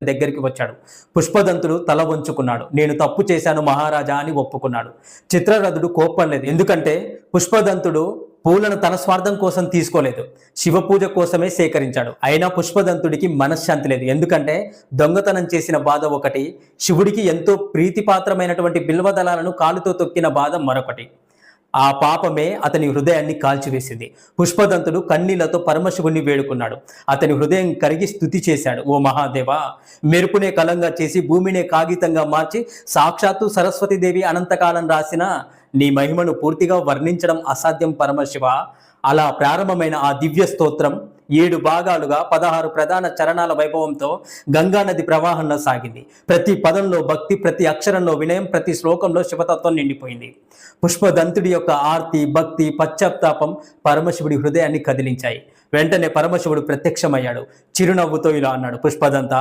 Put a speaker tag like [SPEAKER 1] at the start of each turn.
[SPEAKER 1] దగ్గరికి వచ్చాడు. పుష్పదంతుడు తల వంచుకున్నాడు. నేను తప్పు చేశాను మహారాజా అని ఒప్పుకున్నాడు. చిత్రరథుడు కోప్పడలేదు. ఎందుకంటే పుష్పదంతుడు పూలను తన స్వార్థం కోసం తీసుకోలేదు, శివపూజ కోసమే సేకరించాడు. అయినా పుష్పదంతుడికి మనశ్శాంతి లేదు. ఎందుకంటే దొంగతనం చేసిన బాధ ఒకటి, శివుడికి ఎంతో ప్రీతిపాత్రమైనటువంటి బిల్వదళాలను కాలుతో తొక్కిన బాధ మరొకటి. ఆ పాపమే అతని హృదయాన్ని కాల్చివేసింది. పుష్పదంతుడు కన్నీళ్లతో పరమశివుణ్ణి వేడుకున్నాడు. అతని హృదయం కరిగి స్తుతి చేశాడు. ఓ మహాదేవా, మెరుపునే కలంగా చేసి భూమినే కాగితంగా మార్చి సాక్షాత్తు సరస్వతీదేవి అనంతకాలం రాసిన నీ మహిమను పూర్తిగా వర్ణించడం అసాధ్యం పరమశివ. అలా ప్రారంభమైన ఆ దివ్య స్తోత్రం 7 భాగాలుగా 16 ప్రధాన చరణాల వైభవంతో గంగానది ప్రవాహంలో సాగింది. ప్రతి పదంలో భక్తి, ప్రతి అక్షరంలో వినయం, ప్రతి శ్లోకంలో శివతత్వం నిండిపోయింది. పుష్పదంతుడి యొక్క ఆర్తి, భక్తి, పశ్చాత్తాపం పరమశివుడి హృదయాన్ని కదిలించాయి. వెంటనే పరమశివుడు ప్రత్యక్షమయ్యాడు. చిరునవ్వుతో ఇలా అన్నాడు, పుష్పదంత,